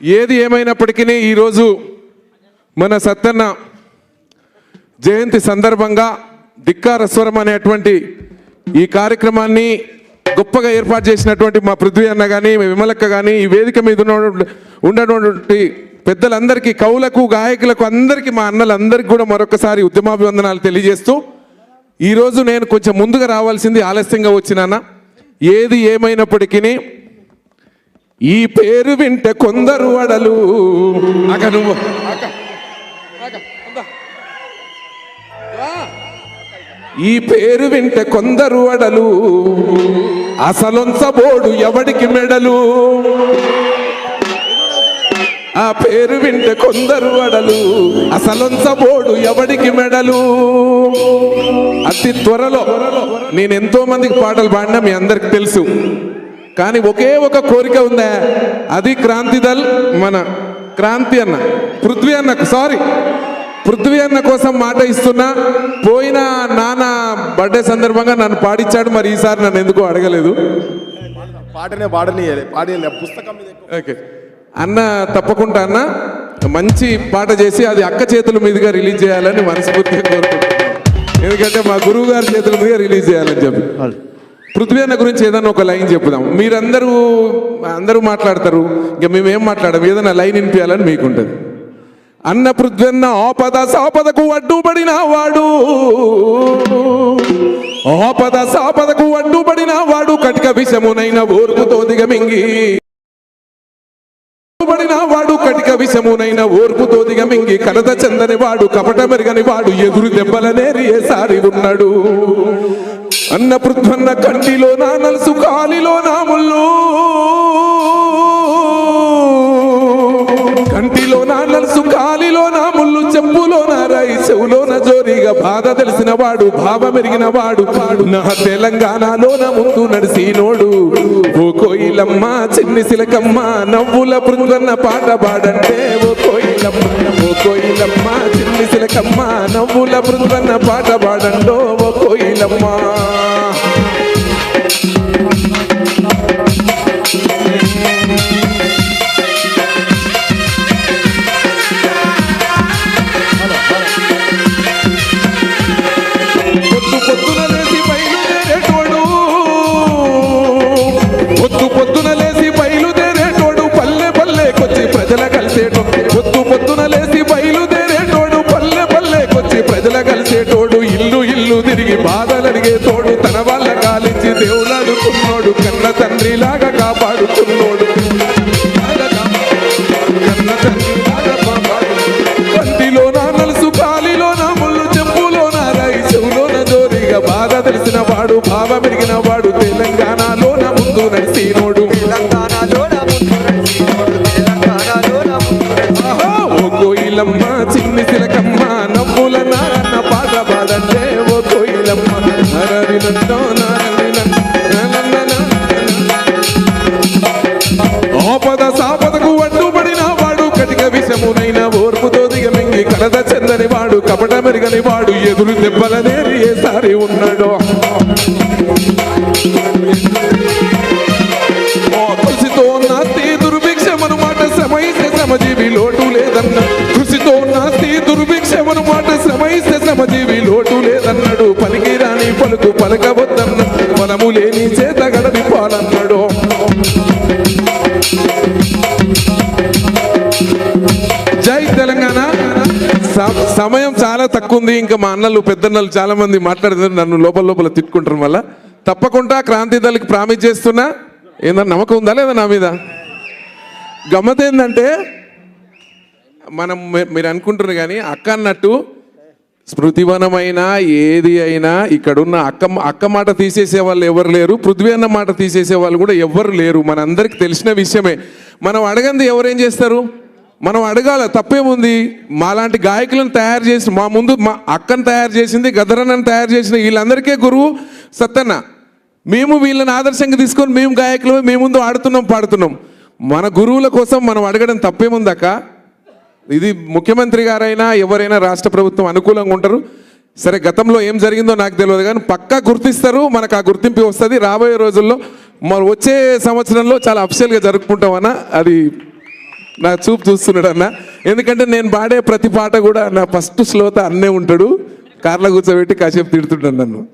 ఏది ఏమైనప్పటికీ ఈరోజు మన సత్తన్న జయంతి సందర్భంగా ధిక్కార స్వరం అనేటువంటి ఈ కార్యక్రమాన్ని గొప్పగా ఏర్పాటు చేసినటువంటి మా పృథ్వీ అన్న కానీ విమలక్క కానీ ఈ వేదిక మీద ఉన్నటువంటి పెద్దలందరికీ కవులకు గాయకులకు అందరికీ మా అన్నలందరికీ కూడా మరొకసారి ఉద్యమాభివందనాలు తెలియజేస్తూ ఈరోజు నేను కొంచెం ముందుగా రావాల్సింది ఆలస్యంగా వచ్చినానా. ఏది ఏమైనప్పటికీ ఈ పేరు వింటే కొందరు అడలు ఈ పేరు వింటే కొందరు అడలు అసలొంచబోడు ఎవడికి మెడలు. ఆ పేరు వింటే కొందరు అడలు అసలొంచబోడు ఎవడికి మెడలు. అతి త్వరలో నేను ఎంతో మందికి పాటలు పాడినా మీ అందరికి తెలుసు. కానీ ఒకే ఒక కోరిక ఉందా, అది క్రాంతిదల్ మన క్రాంతి అన్న పృథ్వీ అన్న కోసం మాట ఇస్తున్నా. పోయిన నాన్న బర్త్డే సందర్భంగా నన్ను పాడించాడు, మరి ఈసారి నన్ను ఎందుకో అడగలేదు. ఓకే అన్న, తప్పకుండా అన్న మంచి పాట చేసి అది అక్క చేతుల మీదుగా రిలీజ్ చేయాలని మనస్ఫూర్తిగా కోరుకుంటున్నాను. ఎందుకంటే మా గురువు గారి చేతుల మీదుగా రిలీజ్ చేయాలని చెప్పి. పృథ్వీ అన్న గురించి ఏదన్నా ఒక లైన్ చెప్పుదాం. అందరూ మాట్లాడతారు, ఇంకా మేమేం మాట్లాడము, ఏదైనా లైన్ వినిపించాలని మీకుంటుంది. అన్న పృథ్వీ అన్న ఆపద సాపదకు అడ్డుపడిన వాడు, ఆపద సాపదకు అడ్డుపడిన వాడు కటిక విషమునైన ఓర్పుతో దిగమింగి వాడు కటిక విషమునైన ఓర్పుతో దిగమింగి కలత చెందని వాడు కపట మెరుగని వాడు ఎదురు దెబ్బలనేరి ఏసారి ఉన్నాడు. అన్న పృథ్వన్న కంటిలో నా నలుసు కాలిలో నా ముళ్ళు, కంటిలో నా నలుసు కాలిలో నా ముళ్ళు, చెప్పులో నా రాయి చెవులోన జోరిగా బాధ తెలిసిన వాడు భావ మెరిగిన వాడు నా తెలంగాణలోన ముందు నడిసినోడు. ఓ కోయిలమ్మ చిన్ని సిలకమ్మ నవ్వుల పృథ్వన్న పాట పాడంటే, ఓ కోయిలమ్మ చిన్ని సిలకమ్మ నవ్వుల పృథ్వన్న పాట పాడండో ఓ కోయిలమ్మ. పొద్దున లేసి బయలుదేరేటోడు పల్లె పల్లెకొచ్చి ప్రజల కలిసేటోడు. పొద్దున లేసి బయలుదేరేటోడు పల్లె పల్లెకొచ్చి ప్రజల కలిసేటోడు. ఇల్లు తిరిగి బాధలడిగేటోడు. తన వాళ్ళ కాలించి దేవులాడుకున్నోడు. కన్న తండ్రిలాగా కాపాడుతున్నోడు. కంటిలో నా నలుసు కాలిలో నా ముళ్ళు, చెప్పులో నా రాయి చెవులోన జోరిగా బాధ తెలిసిన వాడు భావ పెరిగిన వాడు తెలంగాణలోన ముందు నడిసినోడు. ఓ కోయిలమ్మ చిన్ని సిలకమ్మ నవ్వుల నాన్న పాట పాడంటే, ఓ కోయిలమ్మ ఆపద సాపదకు అడ్డుపడిన వాడు కటిక విషమునైన ఓర్పుతో దిగమింగి కలద చెందని వాడు కపట మెరుగని వాడు ఎదురు దెబ్బలనేరి ఏసారి ఉన్నాడు. కృషితో నాస్తి దుర్భిక్షమను మాట శ్రమైస్తే శ్రమజీవి లోటు లేదన్న. కృషితో నాస్తి దుర్భిక్షమను మాట శ్రమైస్తే శ్రమజీవి లోటు లేదన్నాడు. పలికి రాని పలుకు పలకవద్దన్న, మనము లేని చేత గడని పాలన్నాడు. జై తెలంగాణ. సమయం చాలా తక్కువ ఉంది. ఇంకా మా అన్నలు పెద్దన్నలు చాలా మంది మాట్లాడుతున్నారు, నన్ను లోపల తిట్టుకుంటారు. మళ్ళా తప్పకుండా క్రాంతిదళకి ప్రామిస్ చేస్తున్నా. ఏందన్నా నమ్మకం ఉందా లేదా నా మీద? గమ్మత్ ఏంటంటే మీరు అనుకుంటున్నారు కానీ అక్క అన్నట్టు స్మృతివనమైనా ఏది అయినా ఇక్కడున్న అక్క మాట తీసేసే వాళ్ళు ఎవరు లేరు, పృథ్వీ అన్న మాట తీసేసే వాళ్ళు కూడా ఎవరు లేరు. మనందరికి తెలిసిన విషయమే. మనం అడగంది ఎవరేం చేస్తారు? మనం అడగాల, తప్పేముంది? మాలాంటి గాయకులను తయారు చేసి మా ముందు మా అక్కను తయారు చేసింది, గదరన్నను తయారు చేసిన వీళ్ళందరికీ గురువు సత్తన్న. మేము వీళ్ళని ఆదర్శంగా తీసుకొని మేము గాయకులు మీ ముందు ఆడుతున్నాం పాడుతున్నాం. మన గురువుల కోసం మనం అడగడం తప్పేముందక్క? ఇది ముఖ్యమంత్రి గారైనా ఎవరైనా రాష్ట్ర ప్రభుత్వం అనుకూలంగా ఉంటారు. సరే గతంలో ఏం జరిగిందో నాకు తెలియదు కానీ పక్కా గుర్తిస్తారు, మనకు ఆ గుర్తింపు వస్తుంది. రాబోయే రోజుల్లో మరి వచ్చే సంవత్సరంలో చాలా అఫిషియల్గా జరుపుకుంటామన్నా. అది నా చూపు చూస్తున్నాడు అన్న. ఎందుకంటే నేను పాడే ప్రతి పాట కూడా నా ఫస్ట్ శ్లోత అన్నే ఉంటాడు, కార్లో కూర్చోబెట్టి కాసేపు తిడుతుంటాను నన్ను.